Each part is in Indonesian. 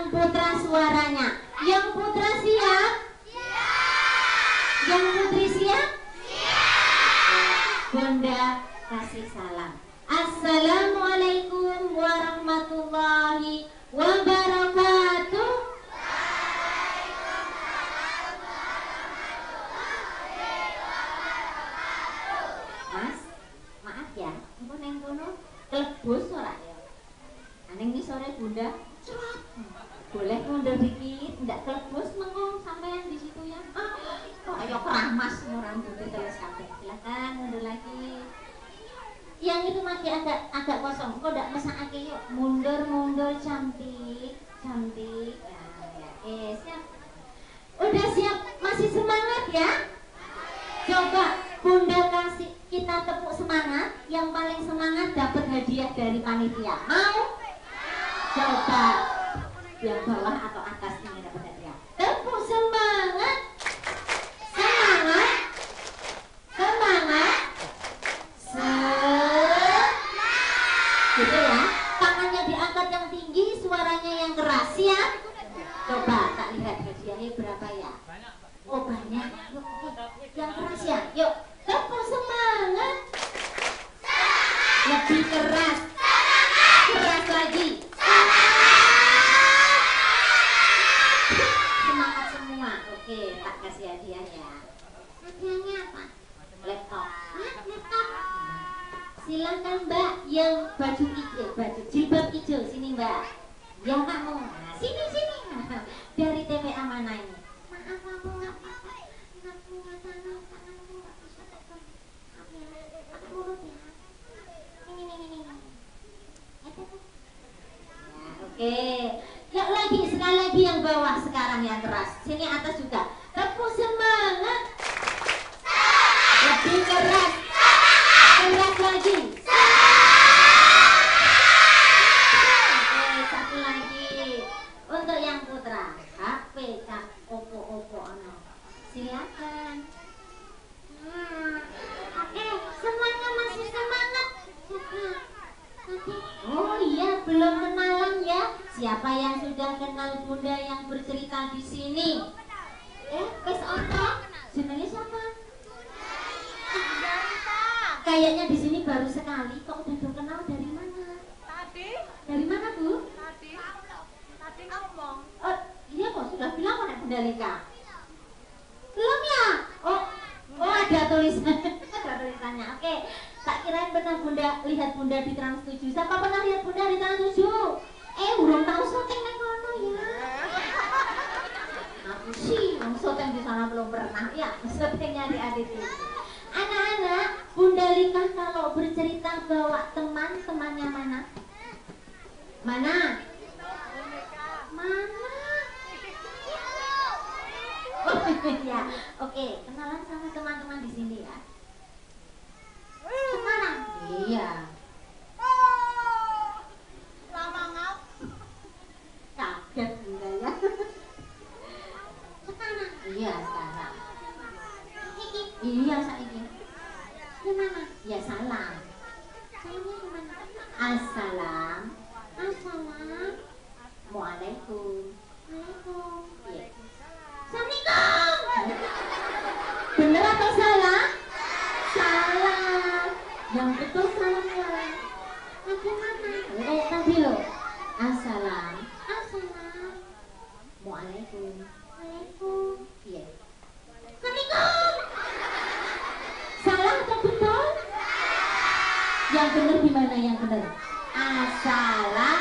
yang putra suaranya. Yang putra siap? Yang putri siap? Bunda kasih salam. Assalamualaikum warahmatullahi wabarakatuh. Mas, maaf ya, engko neng kono kelebus ora ya? Aneng iki sore Bunda. Boleh mundur dikit, ndak kelebus mengko sampean di situ ya. Kok ayo keramas orang putih terus kabeh. Silakan mundur lagi. Yang itu masih agak kosong. Kok ndak mesakake yuk. Mundur cantik. Ya, siap. Udah siap? Masih semangat ya? Coba Bunda kasih kita tepuk semangat. Yang paling semangat dapat hadiah dari panitia. Mau? Coba yang bawah atau atas ini dapat hadiah. Tepuk semangat. Gitu ya. Tangannya diangkat yang tinggi, suaranya yang keras. Siap? Coba tak lihat hadiahnya berapa ya. Oh banyak. Yuk, yang keras ya. Yuk, tepuk semangat. Lebih keras. Keras lagi. Semangat semua. Oke, tak kasih hadiah ya. Hadiahnya apa? Laptop. Laptop. Silakan Mbak yang baju hijau, jilbab hijau, sini Mbak. Ya kamu. Sini. Dari TPA mana ini? Maaf aku nggak punya tanganku nggak bisa tekan. Aku urut ya. Ini. Ya, oke. Ya lagi sekali lagi yang bawah sekarang yang keras. Sini atas juga. Tepuk semangat. Lebih keras. Keras lagi. Oke, satu lagi. Untuk yang putra, HP Kak Oppo ono. Silakan. Oke, semuanya masih semangat. Oh iya, belum kenalan ya. Siapa yang sudah kenal Bunda yang bercerita di sini? Wes ono. Jenenge siapa? Kayaknya di sini baru sekali. Kok udah kenal dari mana? Tadi. Dari mana Bu? Tadi ngomong. Oh iya kok sudah bilang kok Nek Bunda Lika. Belum ya? Oh ada tulisan. Ada tulisannya. Oke. Tak kirain pernah Bunda lihat Bunda di Trans 7. Siapa pernah lihat Bunda di Trans 7? Belum tahu syuting nang kono ya. Aku sih, syuting di sana belum pernah ya. Syutingnya di Adit. Anak-anak, Bunda Lika kalau bercerita bawa temannya mana? Mana? Oh ya, oke. Kenalan sama teman-teman di sini ya. Sekarang? Iya. Lama ngap. Kaget Bunda ya. Sekarang? Iya sekarang. Iya saiki. Gimana? Ya salam. Salamnya gimana? Assalam. Waalaikum. Iya. Assalamualaikum. Bener atau salah? Salah. Yang betul salamnya. Gimana? Kayak tadi loh. Assalam. Waalaikum. Iya. Assalamualaikum. Salah atau betul? Yang benar gimana yang benar? Assalam.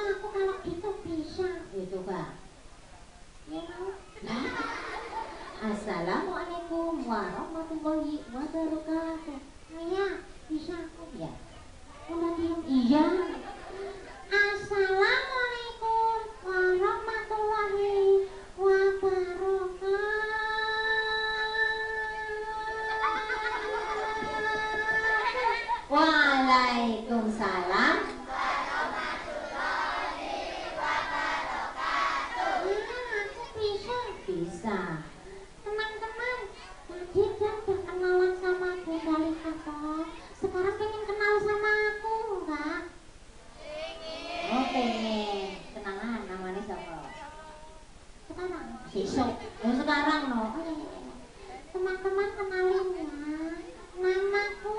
Aku kalau gitu bisa. Ya coba. Assalamualaikum warahmatullahi wabarakatuh. Iya, bisa aku ya. Iya. Assalamualaikum warahmatullahi wabarakatuh. Waalaikumsalam warahmatullahi wabarakatuh. Aku bisa. Teman-teman, tadi kan sekarang. Besok. Oh sekarang no. Oh iya, iya, iya. Teman-teman kenalin ya. Namaku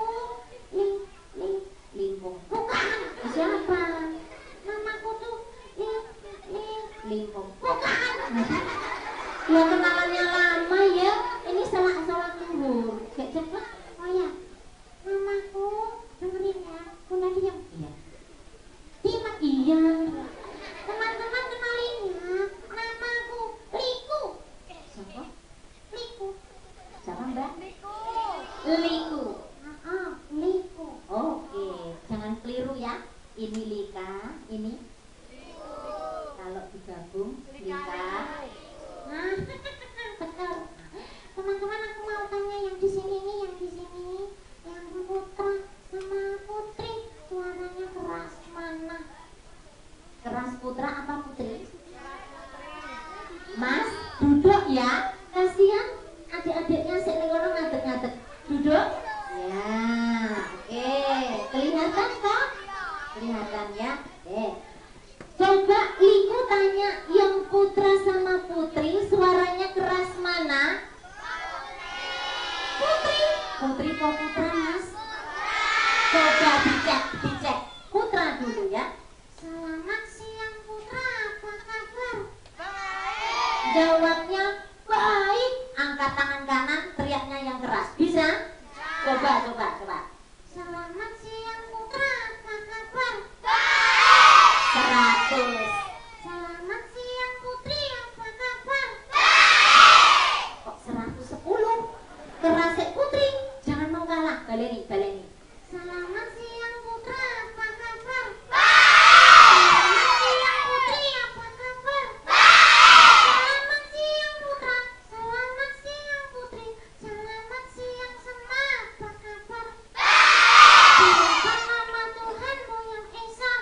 Limpung. Bukan. Siapa? Namaku tuh Limpung. Bukan. Ya kenalannya lama ya. Ini salah tunggu. Gak cepet. Oh ya. Namaku dengerin ya. Bunda diam. Iya. Diam. Iya. Teman-teman kenalin ya. Namaku Liku. Siapa? Liku. Siapa Mbak? Liku. Liku. Liku. Oke, jangan keliru ya. Ini Lika, ini kalau digabung Lika. Nah, betul. Teman-teman aku mau tanya yang di sini nih, yang di sini, yang Putra sama Putri, suaranya keras mana? Keras Putra apa Putri? Mas, duduk ya. Kasihan adik-adiknya sik ning kono ngadeg-ngadeg. Duduk. Ya, oke. Kelihatan kok? Kelihatan ya. Oke. Coba Liku tanya yang Putra sama Putri suaranya keras mana? Putri. Putri kok Putra Mas? Coba dicek. Putra dulu ya. Selamat siang Putra, apa kabar? Jawabnya baik. Angkat tangan kanan, teriaknya yang keras. Bisa? Coba. Selamat siang Putra, apa kabar? 100. Selamat siang Putri, apa kabar? Kok 110? Kerasek Putri. Jangan mau kalah. Baleni. Selamat siang Putra, apa kabar? Selamat siang Putri, apa kabar? Selamat siang Putra, selamat siang Putri, selamat siang semua, apa kabar? Siapa nama Tuhanmu yang Esa?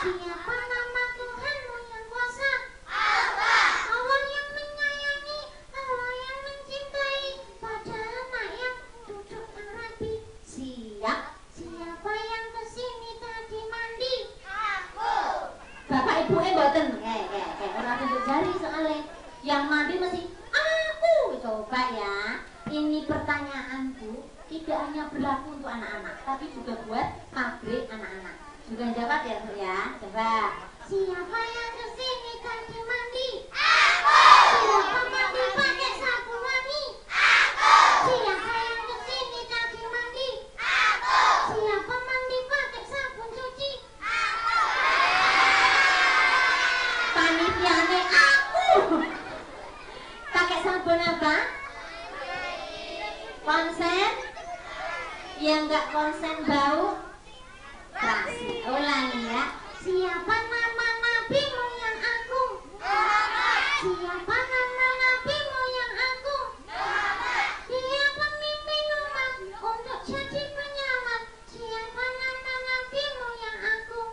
Siapa nama Tuhanmu yang kuasa? Allah yang menyayangi, Allah yang mencintai, pada anak yang duduk yang rapi. Siap. Siapa yang kesini tadi mandi? Bapak ibu mboten. Kayak orang tunjuk jari soalnya. Yang mandi masih aku. Coba ya. Ini pertanyaanku tidak hanya berlaku untuk anak-anak, tapi juga buat pabrik anak-anak. Juga jawab ya, Bu ya. Coba. Siapa yang kesini tadi mandi? Siapa mandi pakai sabun wangi? Siapa yang kesini tadi mandi? Siapa mandi pakai sabun cuci? Panitiane aku. Pakai sabun apa? Konsen? Yang enggak konsen bau? Terasi. Ulangi ya. Siapa nama nabimu yang agung? Siapa nama nabimu yang agung? Dia pemimpin umat untuk jadi penyelamat. Siapa nama nabimu yang agung?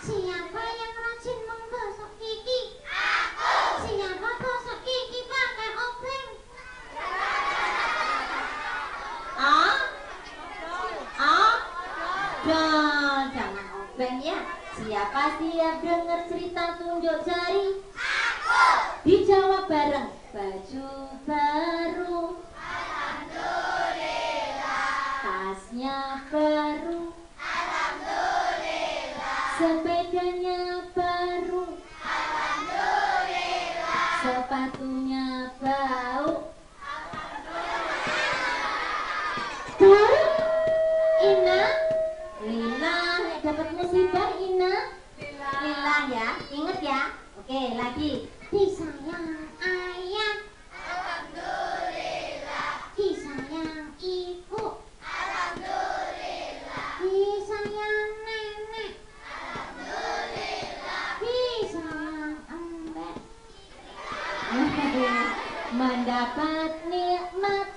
Siapa yang rajin menggosok gigi? Siapa gosok gigi pakai obeng? Jangan obeng ya. Siapa siap dengar cerita tunjuk jari? Dijawab bareng. Baju baru. Tasnya baru. Sepedanya baru. Sepatunya bau. Bau? Ina? Lila, dapat musibah Ina? Lila ya, inget ya. Oke, lagi. Disayang ayah. Disayang ibu. Disayang nenek. Disayang embek. Mendapat nikmat.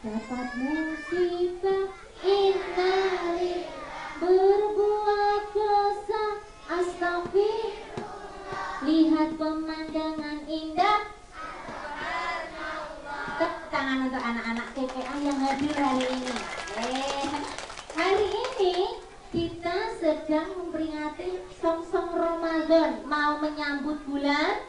Dapat musibah. Innalillah. Berbuat dosa. Astagfirullah. Lihat pemandangan indah. Tepuk tangan untuk anak-anak TPA yang hadir hari ini. Hari ini kita sedang memperingati song-song Ramadan, mau menyambut bulan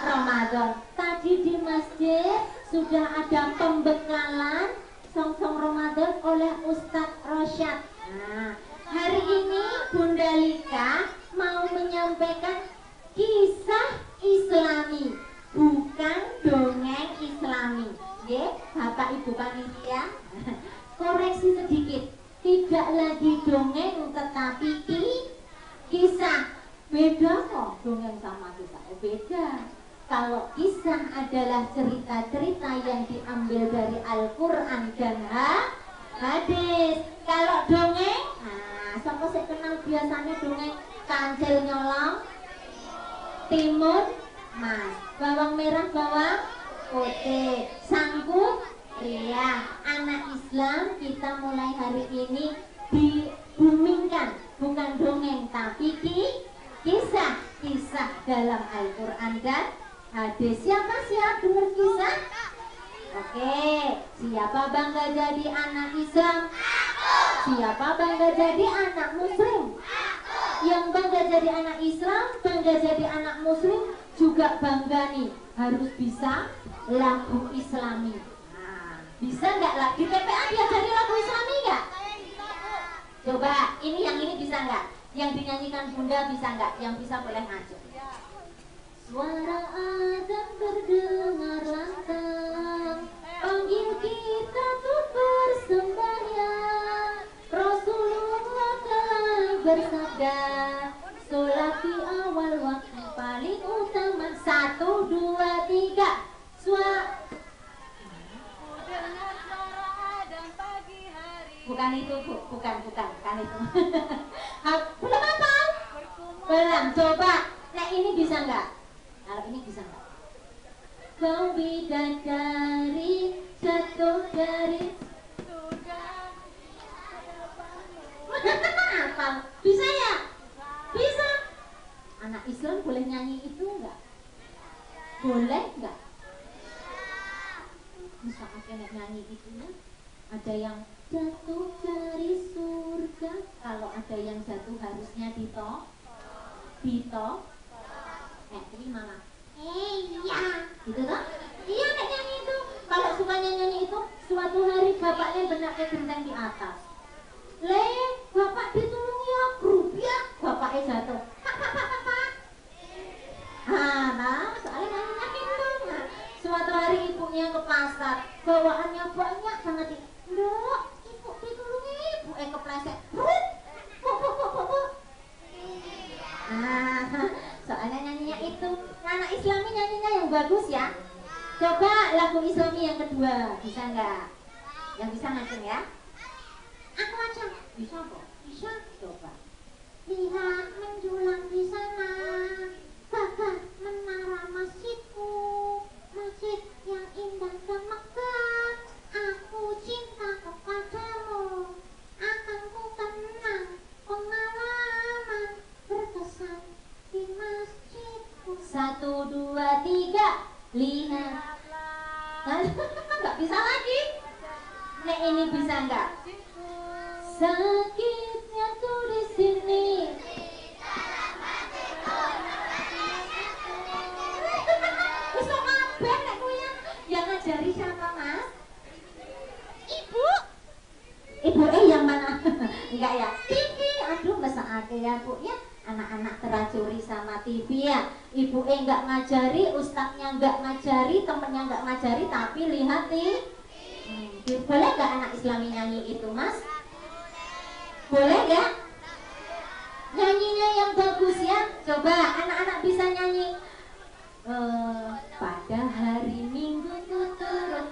Ramadan. Tadi di masjid sudah ada pembekalan song-song Ramadan oleh Ustadz Rosyad. Nah, hari ini Bunda Lika mau menyampaikan kisah Islami, bukan dongeng Islami. Ya, Bapak Ibu panitia, koreksi sedikit, tidak lagi dongeng tetapi kisah. Beda kok dongeng sama kisah. Beda. Kalau kisah adalah cerita-cerita yang diambil dari Al-Quran dan hadis. Kalau dongeng, nah, siapa saya kenal biasanya dongeng kancil nyolong, timun mas, bawang merah bawang putih, sanggup ria. Anak Islam kita mulai hari ini dibumingkan, bukan dongeng tapi kisah dalam Al-Quran dan hadis. Siap dengar kisah? Oke, siapa bangga jadi anak Islam? Siapa bangga jadi anak Muslim? Yang bangga jadi anak Islam, bangga jadi anak Muslim, juga bangga nih harus bisa lagu Islami. Nah, bisa nggak lah di TPA diajari lagu Islami nggak? Coba yang ini bisa nggak? Yang dinyanyikan Bunda bisa nggak? Yang bisa boleh ngajak. Suara azan terdengar lantang, panggil kita untuk bersembahyang. Rasulullah telah bersabda, sholat di awal waktu paling utama. 1, 2, 3. Bukan itu Bu, bukan itu. Belum apa? Belum, coba. Nah ini bisa nggak? Kalau ini bisa nggak? Kau bidadari jatuh dari apa? Bisa ya? Bisa. Anak Islam boleh nyanyi itu nggak? Boleh nggak? Bisa akhirnya nyanyi itu ya? Ada yang jatuh dari surga, kalau ada yang jatuh harusnya dito, ini malah iya gitu toh? Iya nek nyanyi itu. Kalau sukanya nyanyi itu, suatu hari bapaknya benaknya genteng di atas. Bapak ditulungi ya, grup ya, bapaknya jatuh. Pak. Nah, soalnya nyanyinya itu. Nah, suatu hari ibunya ke pasar, bawaannya banyak banget. Nduk, ibu ditulungi, ibu kepleset. Bu. Nah, soalnya nyanyinya itu. Anak Islami nyanyinya yang bagus ya. Coba lagu Islami yang kedua, bisa nggak? Yang bisa ngaceng ya? Aku aja. Bisa kok? Bisa. Coba. Lihat menjulang di sana, gagah menara masjidku, masjid yang indah dan megah. Aku cinta kepadamu, akan ku kenang pengalaman berkesan di masjidku. 1, 2, 3. Lihat. Nggak bisa lagi. Nek ini bisa nggak? Sakitnya tuh di sini. Bisa kabeh nek kuwi yang ngajari siapa Mas? Ibu yang mana? Enggak ya? TV. Aduh mesake ya Bu ya. Anak-anak teracuri sama TV ya. Ibu enggak ngajari, ustadznya enggak ngajari, temennya enggak ngajari, tapi lihat nih. Boleh enggak anak Islami nyanyi itu Mas? Boleh enggak? Nyanyinya yang bagus ya. Coba anak-anak bisa nyanyi. Pada hari Minggu turut.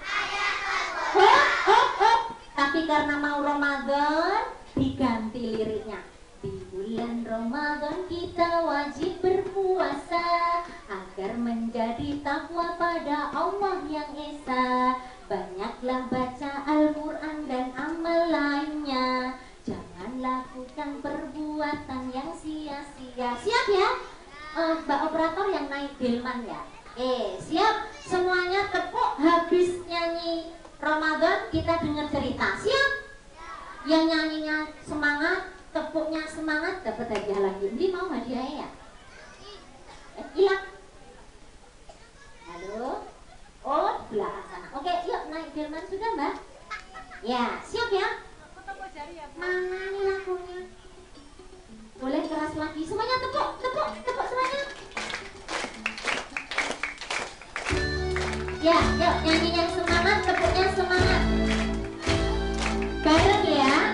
Hop. Tapi karena mau Ramadan diganti liriknya. Di bulan Ramadan kita wajib berpuasa agar menjadi takwa pada Allah yang Esa. Banyaklah baca Al-Quran dan amal lainnya. Jangan lakukan perbuatan yang sia-sia. Siap ya? Mbak operator yang naik delman ya. Siap? Semuanya tepuk habis nyanyi Ramadan kita dengar cerita. Siap? Yang nyanyinya semangat, tepuknya semangat, dapat hadiah lagi. Ini mau hadiahnya ya? Hilang. Halo. Oh, di belakang sana. Oke, yuk naik delman sudah, Mbak? Ya, siap ya? Mana nih lagunya? Boleh keras lagi. Semuanya tepuk, tepuk, tepuk semuanya. Ya, yuk nyanyi yang semangat, tepuknya semangat. Bareng ya.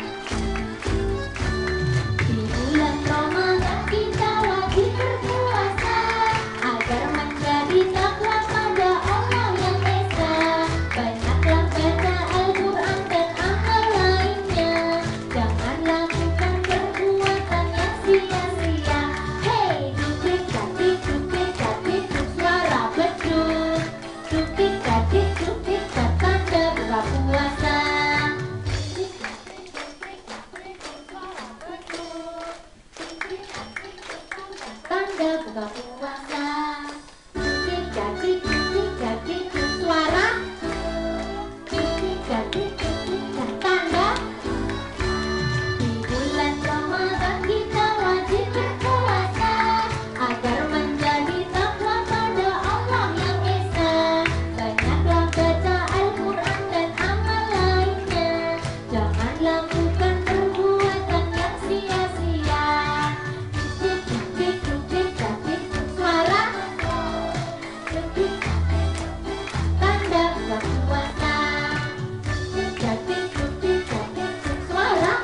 Di bulan Ramadan kita wajib berpuasa agar menjadi takwa pada Allah yang Esa. Banyaklah baca Al-Quran dan amal lainnya. Jangan lakukan perbuatan yang sia-sia. Hei, dukik dadik suara beduk. Dukik dadik tanda buka puasa. Tanda buka puasa. Dukik dadik suara. Dukik dadik tanda. Di bulan Ramadan kita wajib berpuasa agar menjadi takwa pada Allah yang Esa. Banyaklah baca Al-Quran dan amal lainnya. Jangan lakukan perbuatan yang sia-sia. Dukik dadik suara. Dukik tanda buka puasa. Dukik dadik suara.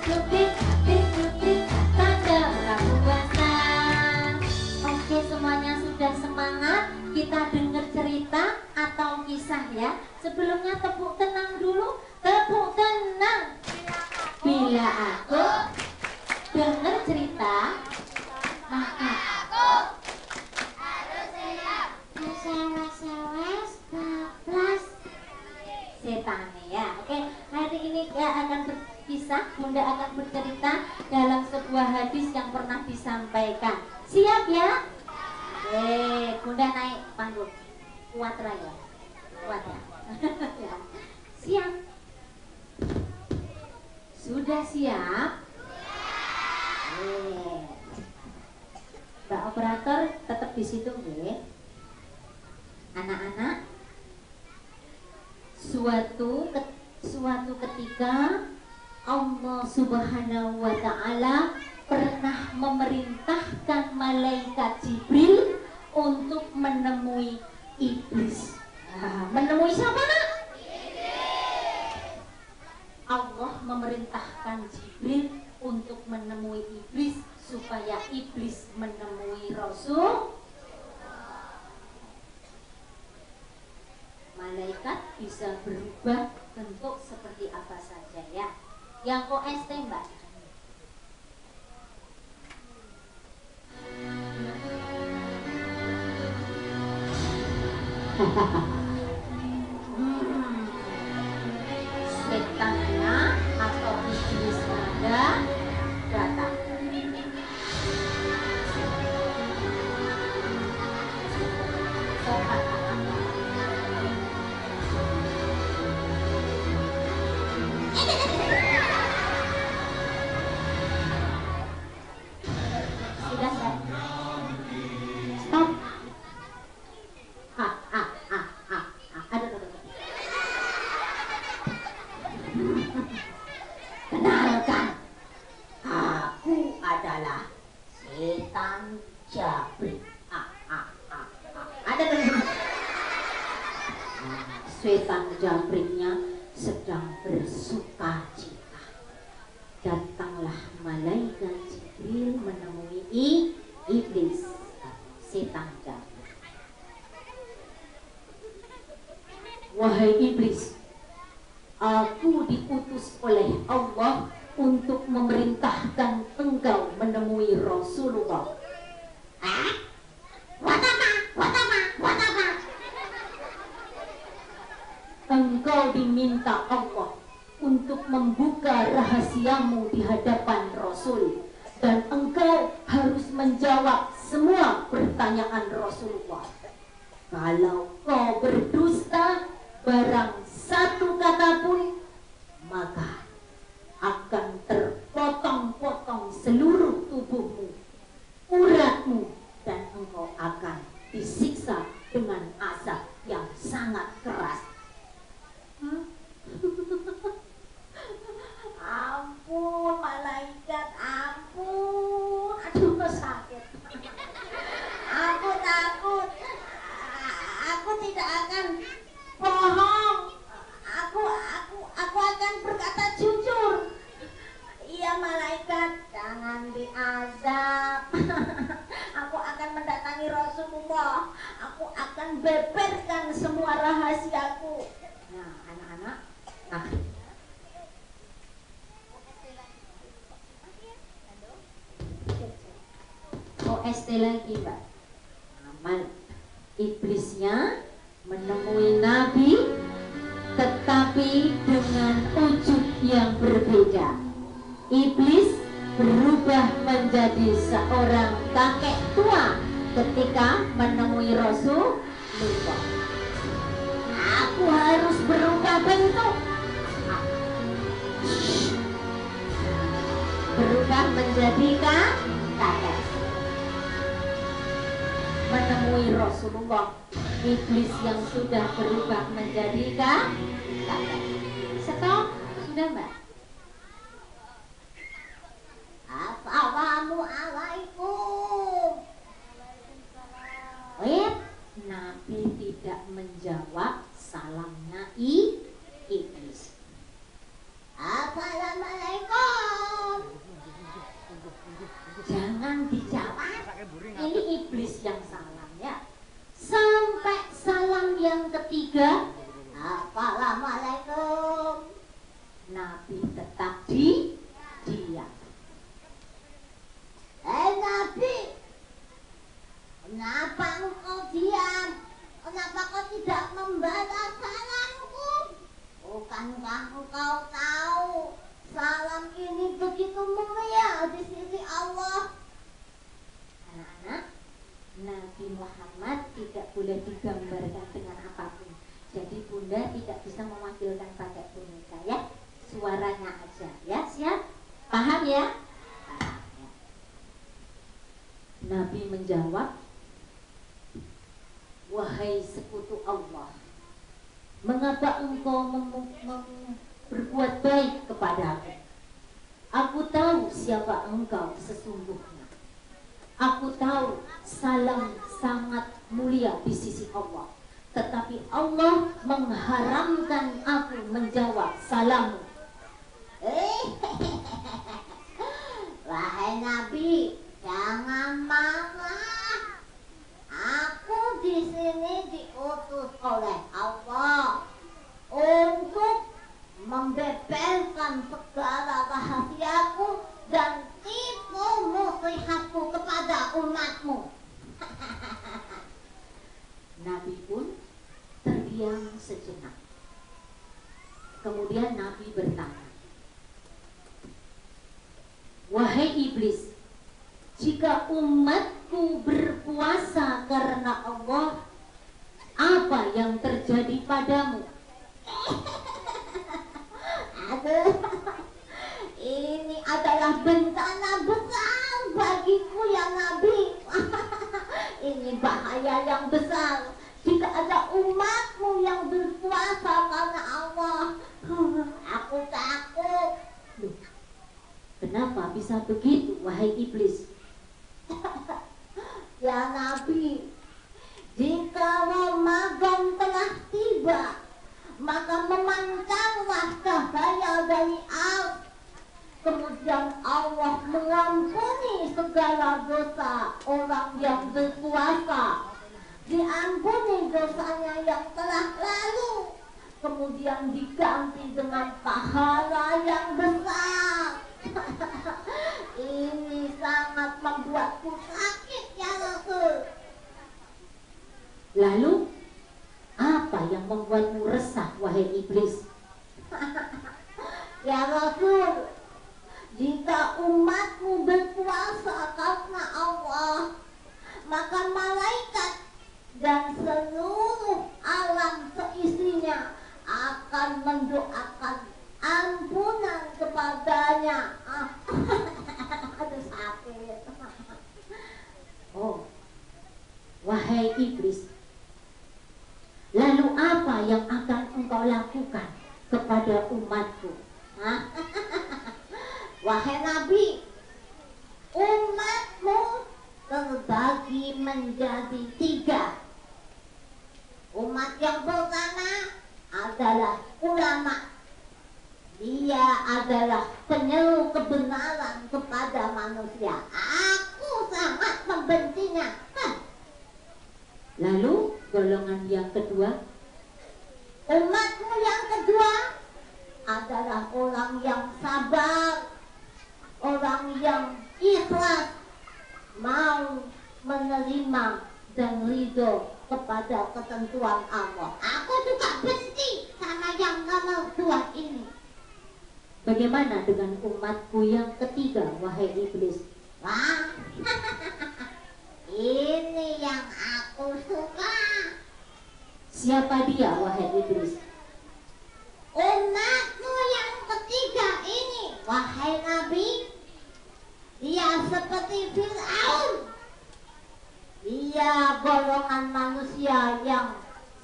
Dukik tanda buka puasa. Oke, semuanya sudah semangat. Kita dengar cerita atau kisah ya. Sebelumnya tepuk tenang dulu. Tepuk tenang. Bila aku dengar cerita, maka SOS bablas. setan ya. Oke, hari ini ya akan berkisah. Bunda akan bercerita dalam sebuah hadis yang pernah disampaikan. Siap ya? Bunda naik panggung. Kuat raya. Kuat ya. Ya. Siap. Sudah siap? Mbak operator tetap di situ nggih. Anak-anak, suatu ketika Allah Subhanahu wa Ta'ala pernah memerintahkan malaikat Jibril untuk menemui iblis. Menemui siapa, Nak? Allah memerintahkan Jibril untuk menemui iblis supaya iblis menemui Rasul. Malaikat bisa berubah bentuk seperti apa saja ya. Yang OST, Mbak. Setannya atau iblisnya datang. Sudah, Mbak. Stop. Aduh. Kenalkan, aku adalah setan Jabrik. Setan Jabriknya sedang bersuka cita. Datanglah malaikat Jibril menemui iblis, setan Jabrik. Wahai iblis, aku diutus oleh Allah untuk memerintahkan engkau menemui Rasulullah. Buat apa? Engkau diminta Allah untuk membuka rahasiamu di hadapan Rasul, dan engkau harus menjawab semua pertanyaan Rasulullah. Kalau kau berdusta barang satu kata pun, maka akan terpotong-potong seluruh tubuhmu, uratmu, dan engkau akan disiksa dengan azab yang sangat keras. Ampun malaikat, ampun, aduh sakit. Aku takut, aku tidak akan bohong. Aku akan berkata jujur. Iya malaikat, jangan diazab. Aku akan mendatangi Rasulullah. Aku akan beberkan semua rahasiaku. Nah anak-anak, nah OST lagi Mbak. Amal iblisnya menemui Nabi, tetapi dengan wujud yang berbeda. Iblis berubah menjadi seorang kakek tua ketika menemui Rasulullah. Aku harus berubah bentuk. Berubah menjadi kakek. Menemui Rasulullah, iblis yang sudah berubah menjadi kakek. Stop, sudah Mbak. Assalamualaikum. Nabi tidak menjawab salamnya iblis. Assalamualaikum. Jangan dijawab. Ini iblis yang salam ya. Sampai salam yang ketiga, Assalamualaikum. Nabi tetap diam. Nabi, kenapa engkau diam? Kenapa kau tidak membalas salamku? Bukankah engkau tahu salam ini begitu mulia di sisi Allah? Anak-anak, Nabi Muhammad tidak boleh digambarkan dengan apapun. Jadi Bunda tidak bisa mewakilkan pakai boneka ya. Suaranya aja ya, siap? Paham ya? Paham ya. Nabi menjawab, wahai sekutu Allah, mengapa engkau berbuat baik kepadaku? Aku tahu siapa engkau sesungguhnya. Aku tahu salam sangat mulia di sisi Allah. Tetapi Allah mengharamkan aku menjawab salammu. Wahai Nabi, jangan marah. Aku di sini diutus oleh Allah untuk membeberkan segala rahasiaku dan tipu muslihatku kepada umatmu. Nabi pun terdiam sejenak. Kemudian Nabi bertanya, wahai iblis, jika umatku berpuasa karena Allah, apa yang terjadi padamu? Aduh, ini adalah bencana besar bagiku ya Nabi. Ini bahaya yang besar jika ada umatmu yang berpuasa karena Allah. Aku takut. Loh, kenapa bisa begitu wahai iblis? Ya Nabi, jika Ramadan telah tiba, maka memancarlah cahaya dari Al. Kemudian Allah mengampuni segala dosa orang yang berpuasa. Diampuni dosanya yang telah lalu, kemudian diganti dengan pahala yang besar. Ini sangat membuatku sakit ya Rasul. Lalu apa yang membuatmu resah wahai iblis? Ya Rasul, jika umatmu berpuasa karena Allah, maka malaikat dan seluruh alam seisinya akan mendoakan ampunan kepada dadanya. Aduh sakit. Oh, wahai iblis, lalu apa yang akan engkau lakukan kepada umatku? Hah? Wahai Nabi, umatmu terbagi menjadi 3. Umat yang pertama adalah ulama. Dia adalah penyeru kebenaran kepada manusia. Aku sangat membencinya. Lalu golongan yang kedua, Umatmu yang kedua adalah orang yang sabar, orang yang ikhlas, mau menerima dan ridho kepada ketentuan Allah. Aku juga benci sama yang nomor 2 ini. bagaimana dengan umatku yang ketiga, wahai iblis? Wah, ini yang aku suka. Siapa dia, wahai iblis? Umatmu yang ketiga ini, wahai Nabi, dia seperti Fir'aun. Dia golongan manusia yang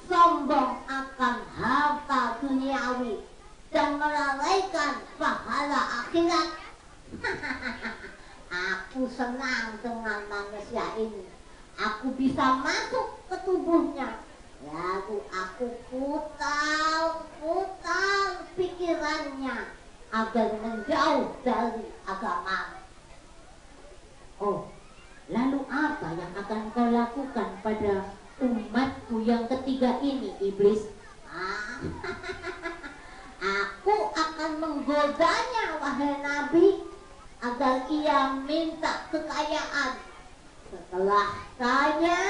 sombong akan harta duniawi dan melalaikan pahala akhirat. Aku senang dengan manusia ini. Aku bisa masuk ke tubuhnya. Lalu aku putar pikirannya agar menjauh dari agama. Oh, lalu apa yang akan kau lakukan pada umatku yang ketiga ini, iblis? Aku akan menggodanya, wahai Nabi, agar ia minta kekayaan. Setelah kaya,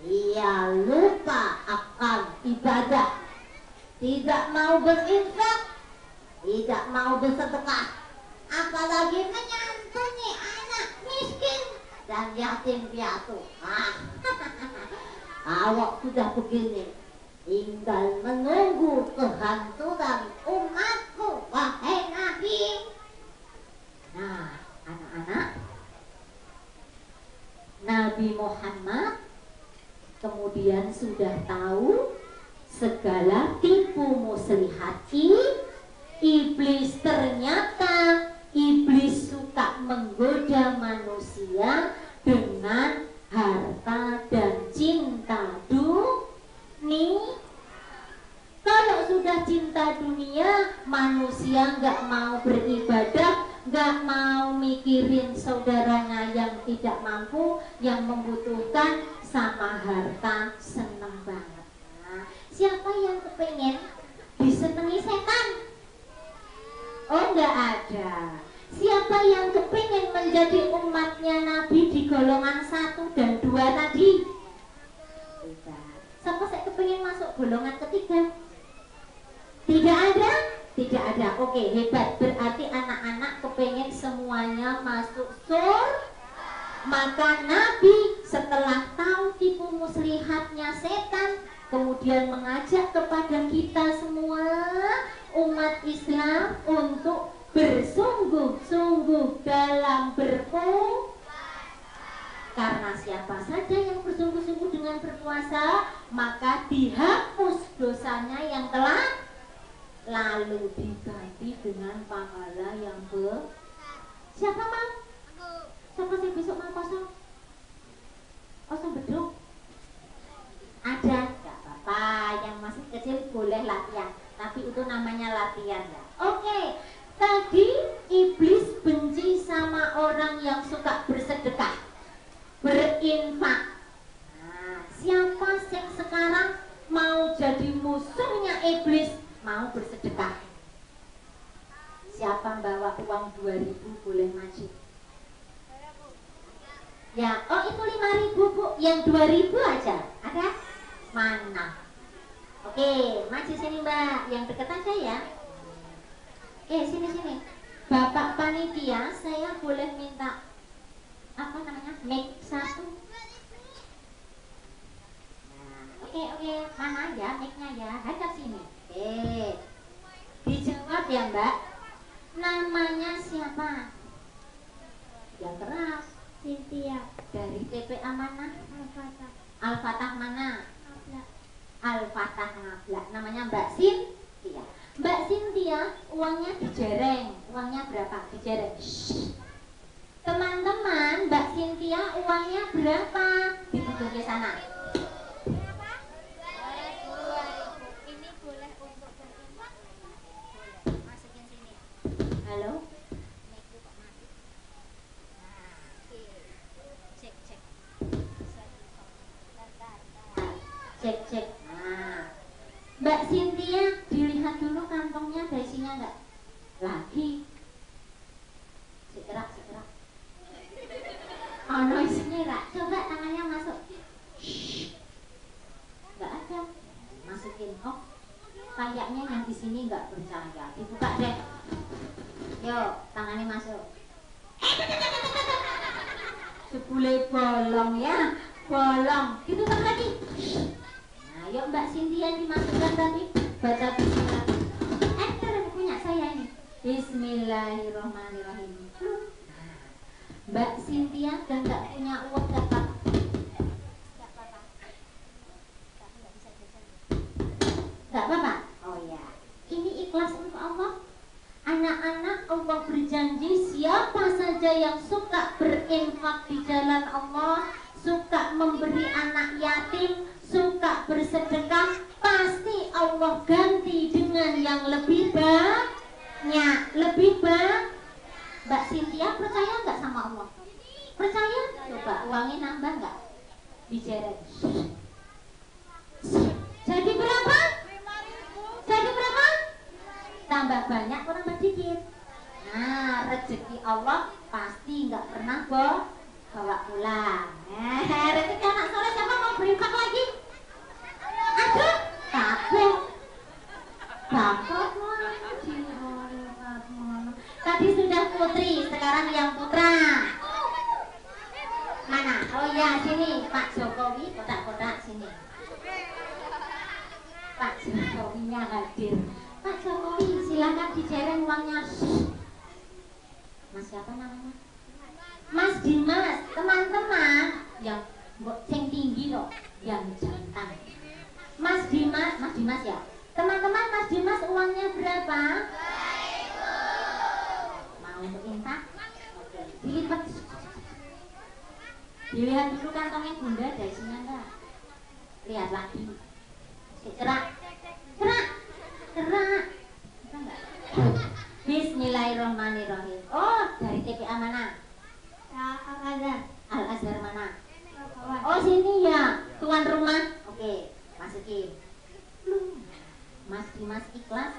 ia lupa akan ibadah, tidak mau berinfak, tidak mau bersedekah, apalagi menyantuni anak miskin dan yatim piatu. Kalau sudah begini, tinggal menunggu kehancuran umatku, wahai Nabi. Nah, anak-anak, Nabi Muhammad kemudian sudah tahu segala tipu muslihati iblis. Ternyata iblis suka menggoda manusia dengan harta dan cinta dunia. Kalau sudah cinta dunia, manusia nggak mau beribadah, nggak mau mikirin saudaranya yang tidak mampu, yang membutuhkan, sama harta senang banget. Nah, siapa yang kepengen disenangi setan? Oh, nggak ada. Siapa yang kepengen menjadi umatnya Nabi di golongan 1 dan 2 tadi? Tidak. Siapa saya kepengen masuk golongan ketiga? Tidak ada? Tidak ada. Oke, hebat. Berarti anak-anak kepengen semuanya masuk surga. Maka Nabi setelah tahu tipu muslihatnya setan, kemudian mengajak kepada kita semua umat Islam untuk bersungguh-sungguh dalam berpuasa. Karena siapa saja yang bersungguh-sungguh dengan berpuasa, maka dihapus dosanya yang telah lalu diganti dengan pahala yang Siapa mau? Siapa sih besok mau kosong? Kosong beduk? Ada? Gak apa-apa, yang masih kecil boleh latihan, tapi itu namanya latihan ya. Oke, tadi iblis benci sama orang yang suka bersedekah, berinfak. Nah, siapa yang sekarang mau jadi musuhnya iblis, mau bersedekah? Siapa bawa uang 2.000 boleh maju? Ya, oh itu 5.000 bu, yang 2.000 aja ada? Mana? Oke, maju sini mbak, yang deket aja ya. Sini. Bapak panitia, saya boleh minta apa namanya? Mic 1. Nah, oke, mana ya mic-nya ya? Hadap sini. Dijawab ya mbak. Namanya siapa? Yang keras. Cynthia. Dari TPA mana? Al-Fatah. Al-Fatah mana? Abla. Al-Fatah Ngablak. Namanya Mbak Cynthia. Mbak Cynthia uangnya dijereng. Uangnya berapa? Dijereng. Teman-teman, Mbak Cynthia uangnya berapa? Ditutup ke sana. Ini boleh untuk berinfak. Masukin sini. Halo? Cek. Nah, Mbak Cynthia dilihat dulu kantongnya ada isinya enggak? Lagi. Sekerak. Oh no, isinya enggak? Coba tangannya masuk. Enggak ada. Masukin. Oh, kayaknya yang di sini enggak percaya. Dibuka deh. Yo, tangannya masuk. Sepule bolong ya, bolong. Ditutup lagi. Ayo Mbak Cynthia dimasukkan tadi. Baca bismillah. Punya saya ini. Bismillahirrahmanirrahim. Mbak Cynthia dan nggak punya uang nggak apa-apa. Nggak apa-apa. Oh ya, ini ikhlas untuk Allah. Anak-anak, Allah berjanji siapa saja yang suka berinfak di jalan Allah, suka memberi anak yatim, suka bersedekah, pasti Allah ganti dengan yang lebih banyak, lebih banyak. Mbak Cynthia percaya nggak sama Allah? Percaya? Coba uangnya nambah nggak? Dijereng. Jadi berapa? Jadi berapa? Tambah banyak atau tambah dikit? Nah, rezeki Allah pasti nggak pernah bawa pulang. Rezeki anak soleh siapa mau berinfak lagi? Ada? Takut. Tadi sudah putri, sekarang yang putra. Mana? Oh ya, sini Pak Jokowi, kotak-kotak sini. Pak Jokowinya hadir. Pak Jokowi, silakan dijereng uangnya. Mas siapa namanya? Mas Dimas. Teman-teman yang tinggi loh, yang jantan. Mas Dimas ya. Teman-teman, Mas Dimas uangnya berapa? Mau untuk infak? Oke, dilipat. Dilihat dulu kantongnya Bunda, ada isinya enggak? Lihat lagi. Cerak. Bismillahirrahmanirrahim. Oh, dari TPA mana? Al-Azhar mana? Oh, sini ya, tuan rumah. Oke, masukin. Mas Dimas ikhlas?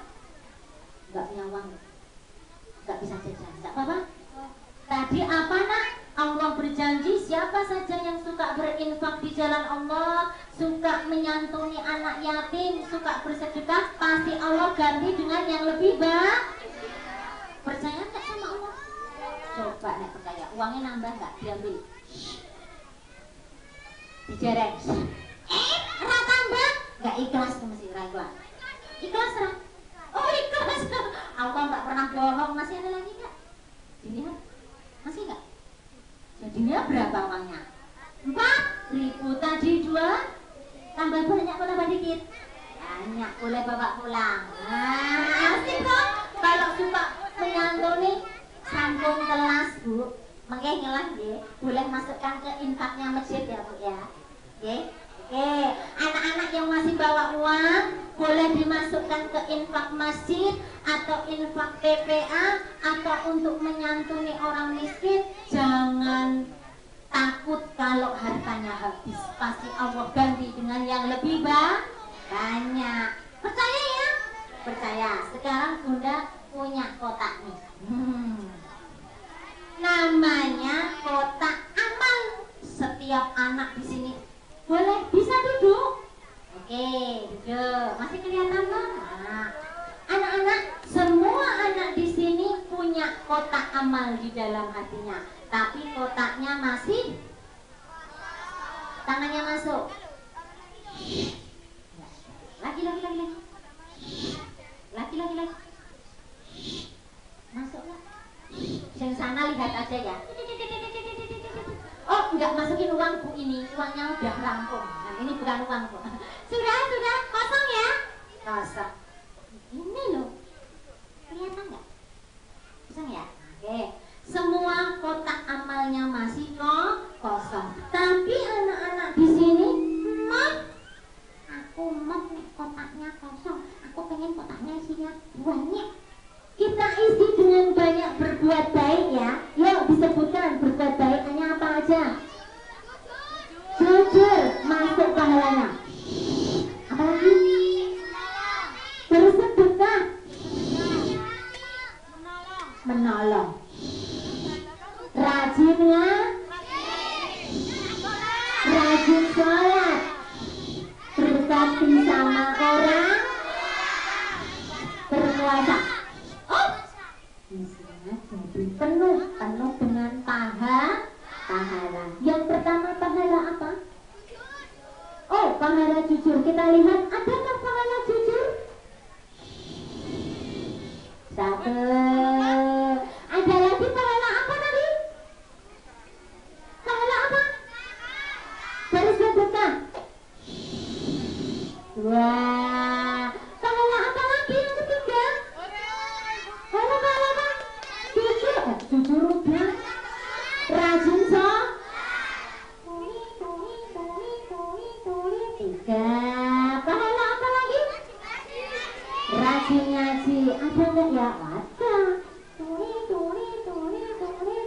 Enggak punya uang, enggak bisa jajan, enggak apa-apa. Tadi apa nak? Allah berjanji siapa saja yang suka berinfak di jalan Allah, suka menyantuni anak yatim, suka bersedekah, pasti Allah ganti dengan yang lebih baik. Percaya nggak sama Allah? Coba nek percaya, uangnya nambah nggak? Diambil. Dijereng. Tambah? Nggak ikhlas tuh mesti ikhlas. Ikhlas lah. Oh ikhlas. Allah nggak pernah bohong. Masih ada lagi nggak? Dilihat. Masih nggak? Jadinya berapa uangnya? 4.000 tadi 2. Tambah banyak atau tambah dikit? Banyak, boleh bawa pulang. Nah, asik dong. Kalau suka menyantuni sampun kelas Bu, mengke ngelah nggih, boleh masukkan ke infaknya masjid ya Bu ya. Oke. Anak-anak yang masih bawa uang boleh dimasukkan ke infak masjid atau infak TPA atau untuk menyantuni orang miskin. Jangan takut kalau hartanya habis, pasti Allah ganti dengan yang lebih banyak. Percaya ya? Percaya. Sekarang Bunda punya kotak nih. Namanya kotak amal. Setiap anak di sini boleh bisa duduk. Oke, duduk. Masih kelihatan kan? Nah, anak-anak, semua anak di sini punya kotak amal di dalam hatinya. Tapi kotaknya masih tangannya masuk. Lagi. Lagi. Masuk. lihat aja ya. Oh, nggak masukin uang Bu, ini uangnya udah rampung. Nah, ini bukan uang Bu. Sudah, kosong ya? Kosong. Ini loh, kelihatan nggak? Kosong ya? Oke. Semua kotak amalnya masih kosong. Tapi anak-anak di sini, aku mau kotaknya kosong. Aku pengen kotaknya isinya banyak. kita isi dengan banyak berbuat baik ya. Yuk disebutkan berbuat baiknya apa aja. Jujur, masuk pahalanya. Apalagi? Bersedekah, menolong. Rajinnya, rajin sholat, berbakti sama orang, berpuasa. Oh, isinya jadi penuh dengan pahala. Yang pertama pahala apa? Oh, pahala jujur. Kita lihat, adakah pahala jujur? Satu. Ada lagi pahala apa tadi? Pahala apa? Bersedekah. Wah, pahala apa lagi yang ketiga? Pahala apa? Jujur udah. Rajin tiga. Pahala apa lagi? Rajin ngaji. Ada nggak ya? Ada.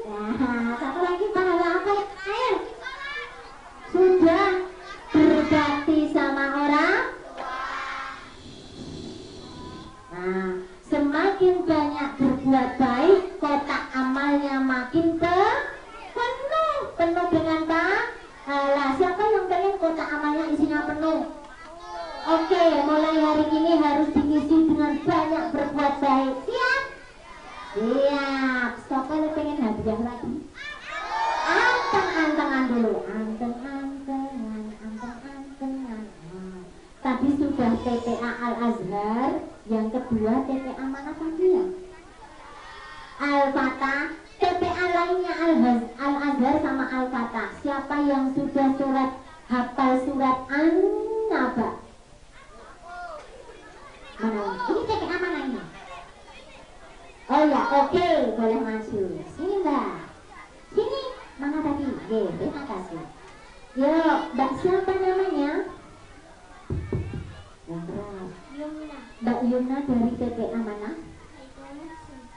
Nah, satu lagi pahala apa? Ayo. Sudah. Berbakti sama orang. Nah, semakin banyak berbuat baik, kotak amalnya makin penuh dengan pahala. Siapa yang pengen kotak amalnya isinya penuh? Oke, mulai hari ini harus diisi dengan banyak berbuat baik. Siap? Siap. Siapa yang pengen hadiah lagi? Anteng-antengan dulu. Anteng-antengan. Tadi sudah TPA Al-Azhar. Yang kedua TPA mana tadi ya? Al-Fatah. TPA lainnya Al-Azhar sama Al-Fatah. Siapa yang sudah hafal surat An-Naba? Mana? Ini TPA mana ini? Oh ya, oke, boleh maju. Sini Mbak. Sini, mana tadi? Terima kasih. Yuk, Mbak siapa namanya? Mbak Yumna dari TPA mana?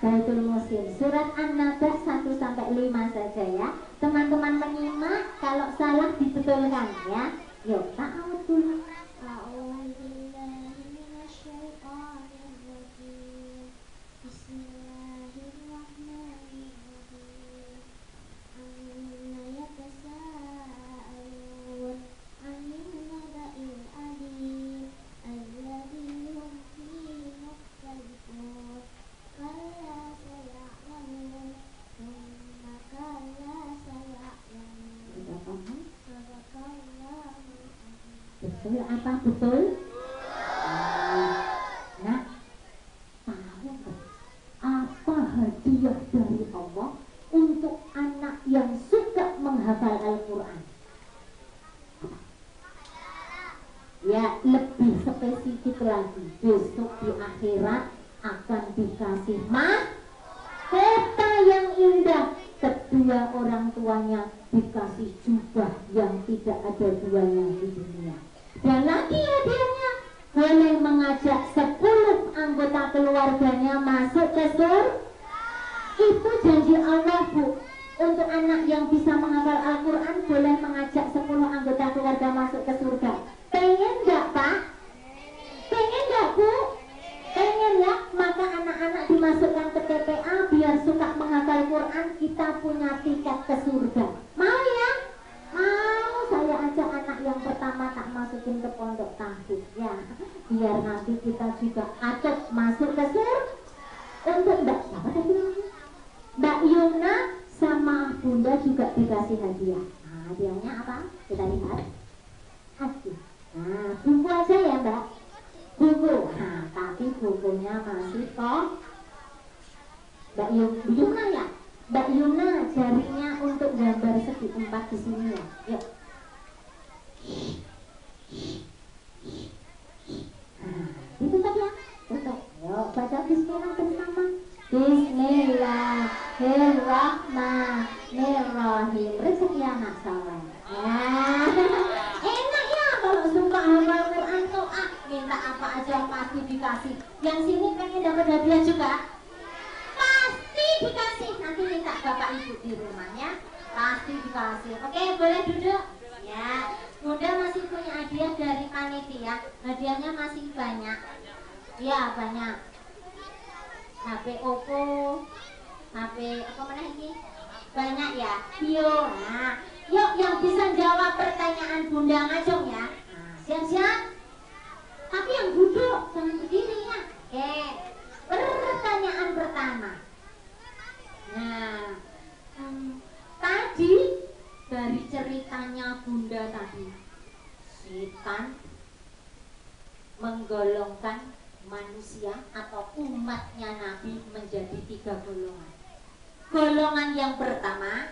Baitul Muslim. Surat An-Naba 1-5 saja ya. Teman-teman menyimak, kalau salah dibetulkan ya. Yuk, ta'awud dulu. Betul apa betul? Nah, tahu nggak apa hadiah dari Allah untuk anak yang suka menghafal Al-Quran? Ya, lebih spesifik lagi, besok di akhirat akan dikasih mahkota yang indah. Kedua orang tuanya dikasih jubah yang tidak ada duanya di dunia. Dan lagi hadiahnya, boleh mengajak 10 anggota keluarganya masuk ke surga. Itu janji Allah Bu. Untuk anak yang bisa menghafal Al-Quran boleh mengajak 10 anggota keluarga masuk ke surga. Pengen gak Pak? Pengen gak Bu? Pengen ya? Maka anak-anak dimasukkan ke TPA biar suka menghafal Quran, kita punya tiket ke surga. Mau ya? Mau. Saya ajak anak yang pertama tak masukin ke pondok tahfidz ya, biar nanti kita juga acok masuk ke surga. Untuk Mbak siapa tadi? Mbak Yumna sama Bunda juga dikasih hadiah. Nah, hadiahnya apa? Kita lihat. Hadiah. Nah, buku aja ya Mbak. Buku. Nah, tapi bukunya masih kok Mbak Yumna ya? Mbak Yuna jarinya untuk gambar segi empat di sini ya. Yuk. Ditutup ya. Tutup. Yuk baca bismillah bersama. Bismillahirrahmanirrahim. Rezeki anak soleh. Enak ya kalau suka hafal Quran tuh minta apa aja pasti dikasih. Yang sini pengen dapat hadiah juga? Pasti dikasih. Nanti minta bapak ibu di rumahnya pasti dikasih. Oke, boleh duduk ya. Bunda masih punya hadiah dari panitia. Hadiahnya masih banyak. Ya banyak. HP Oppo, HP apa mana ini? Banyak ya. Nah, yuk yang bisa jawab pertanyaan Bunda ngacung ya. Nah, siap-siap. Tapi yang duduk jangan berdiri ya. Oke. Pertanyaan pertama. Nah, tadi dari ceritanya Bunda tadi, setan menggolongkan manusia atau umatnya Nabi menjadi 3 golongan. Golongan yang pertama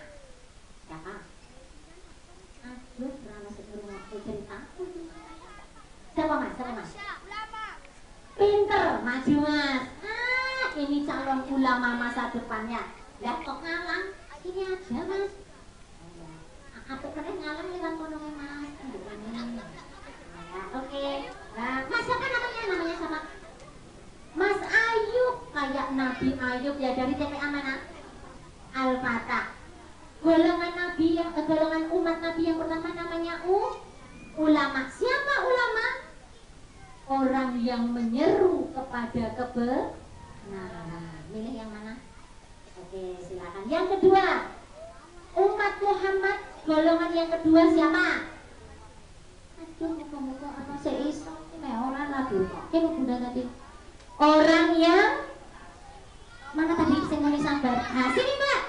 siapa? Aduh, pernah sebelum cerita. Siapa mas? Siapa mas? Pinter, maju mas. Ini calon ulama masa depannya. Lah kok ngalang? Ini aja mas. Apa keren ngalang lewat kononya mas? Oke. Nah, mas siapa namanya? Namanya sama Mas Ayub, kayak Nabi Ayub ya, dari TPA mana? Al-Fatah. Golongan Nabi yang golongan umat Nabi yang pertama namanya ulama. Siapa ulama? Orang yang menyeru kepada kebenaran. Milih yang mana? Oke, silakan. Yang kedua, umat Muhammad. Golongan yang kedua siapa? Aduh, muka-muka apa seiso ini orang lagi. Oke, Bunda tadi. Orang yang mana tadi saya mau sabar. Nah, sini Mbak.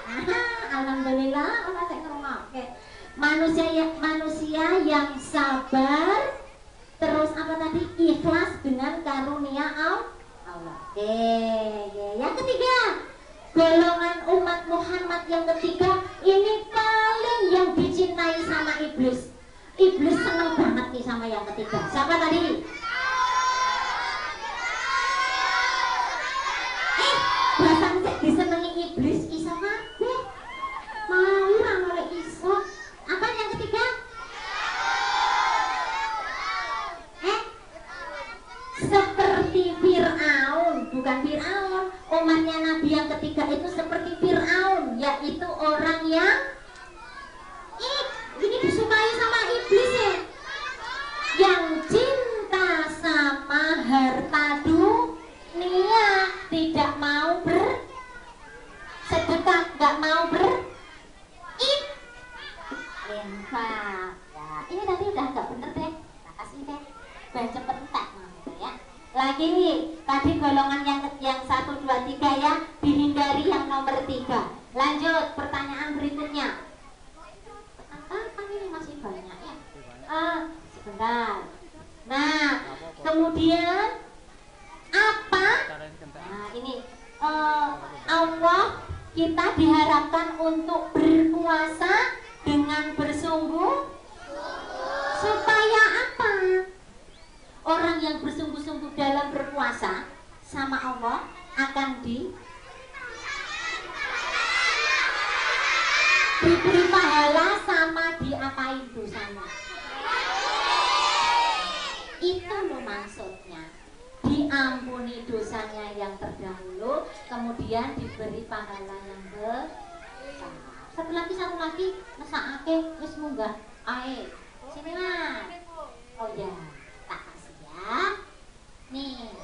Alhamdulillah, orang saya ngomong. Oke. Manusia yang sabar, terus apa tadi? Ikhlas dengan karunia Allah. Oke. Yang ketiga, golongan umat Muhammad yang ketiga ini paling yang dicintai sama iblis. Iblis senang banget nih sama yang ketiga. Siapa tadi? Bahkan disenangi iblis iso kabeh. Mau ora oleh iso. Apa yang ketiga? Seperti Fir'aun, bukan Fir'aun. Umatnya Nabi yang ketiga itu seperti Fir'aun, yaitu orang yang ini disukai sama iblis ya. Yang cinta sama harta dunia, tidak mau bersedekah, nggak mau berinfak. Ya, ini tadi udah nggak bener deh. Makasih deh. Baca pentak gitu ya. Lagi tadi golongan yang 1, 2, 3 ya, dihindari yang nomor 3. Lanjut pertanyaan berikutnya. Apa ini masih banyak ya? Sebentar. Nah, kemudian apa? Nah ini Allah kita diharapkan untuk berpuasa dengan bersungguh supaya apa? Orang yang bersungguh-sungguh dalam berpuasa sama Allah akan diberi pahala sama diapain dosanya. Itu loh maksudnya. Diampuni dosanya yang terdahulu, kemudian diberi pahala yang besar. Satu lagi, mesakake wis munggah ae. Sini Mas. Oh ya, tak kasih ya. Nih.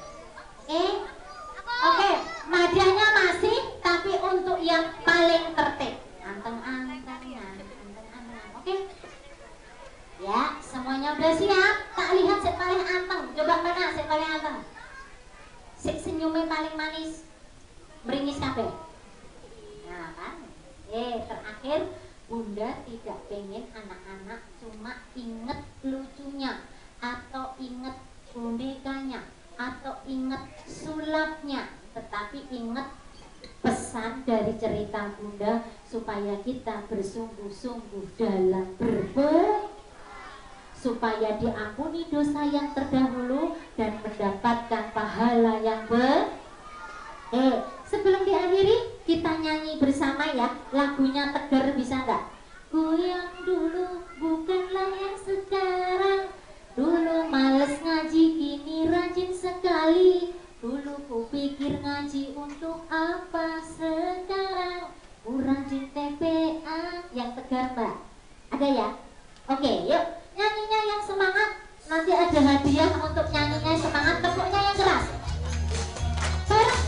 Oke, hadiahnya masih, tapi untuk yang paling tertib. Anteng-anteng. Oke. Ya, semuanya udah siap. Tak lihat saya paling anteng. Coba mana saya paling anteng? Senyumnya paling manis, meringis kabeh. Nah kan, terakhir Bunda tidak pengen anak-anak cuma inget lucunya, atau inget bondekanya, atau inget sulapnya, tetapi inget pesan dari cerita Bunda supaya kita bersungguh-sungguh dalam supaya diampuni dosa yang terdahulu dan mendapatkan pahala yang sebelum diakhiri kita nyanyi bersama ya, lagunya Tegar, bisa nggak? Ku yang dulu bukanlah yang sekarang, dulu males ngaji kini rajin sekali, dulu ku pikir ngaji untuk apa, sekarang ku rajin TPA. Yang Tegar Mbak, ada ya? Oke, yuk nyanyinya yang semangat, nanti ada hadiah untuk nyanyinya semangat, tepuknya yang keras. Bareng,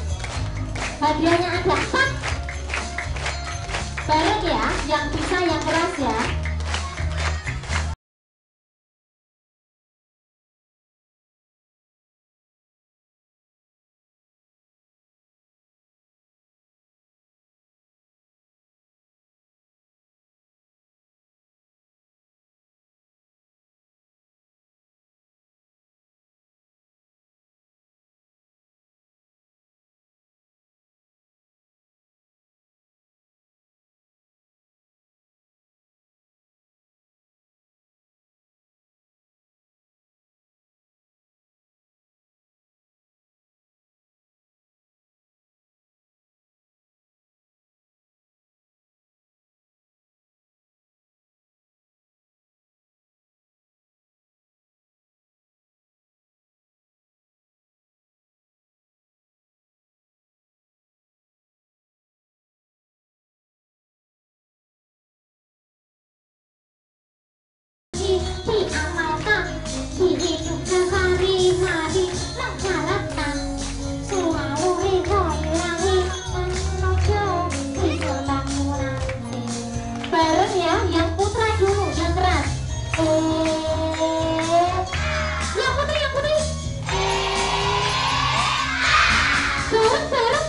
hadiahnya ada 4. Bareng ya, yang bisa yang keras ya. Diamalkan, dihidupkan hari-hari, mengharapkan selalu ridho-ilahi menuju Islammu nanti. Bareng ya, yang putra dulu, yang keras. Yang putri, yang putri. Bareng, bareng.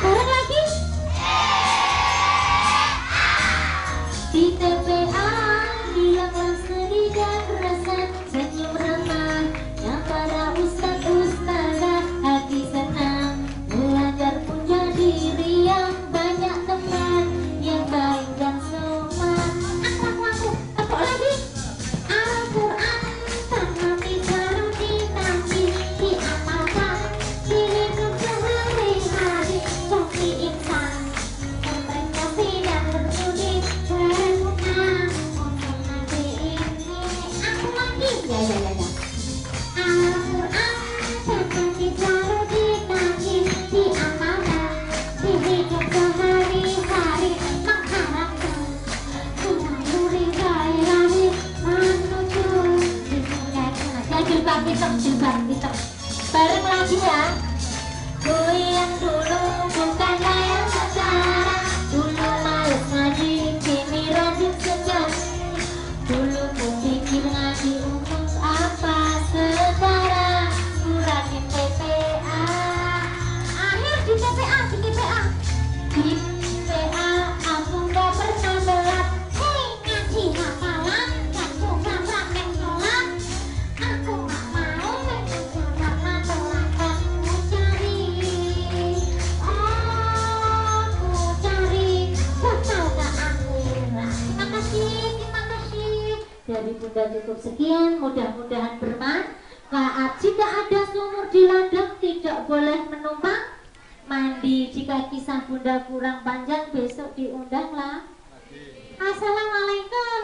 Bareng lagi. Di TPA hilanglah sedih dan rasa senyum ramah yang para ustaz-ustazah, hati senang belajar pun jadi riang, banyak teman yang baik dan sopan. Aku tepuk lagi. Al-Quran seperti baru dinanti, diamalkan, dihidup sehari-hari, jadi insan berprestasi dan berbudi berguna untuk negeri ini. Aku lagi. Ya. Al-Quran seperti baru dinanti, diamalkan, dihidup sehari-hari, mengharapkan selalu ridho-ilahi menuju Ya, jilbab hitam. Bareng lagi ya. Ku yang dulu bukanlah yang sekarang, Dulu males ngaji, kini rajin sekali. Dulu ku pikir ngaji untuk apa, sekarang ku rajin TPA. akhir di TPA. Di TPA aku gak pernah telat. Hei ngaji hafalan dan juga praktek sholat, aku gak mau mengejar karena telat dan ku cari, betul gak akhirat. Terima kasih. Dari Bunda cukup sekian, mudah-mudahan bermanfaat. Jika ada sumur di ladang tidak boleh menumpang mandi. Jika kisah Bunda kurang panjang besok diundanglah. Assalamualaikum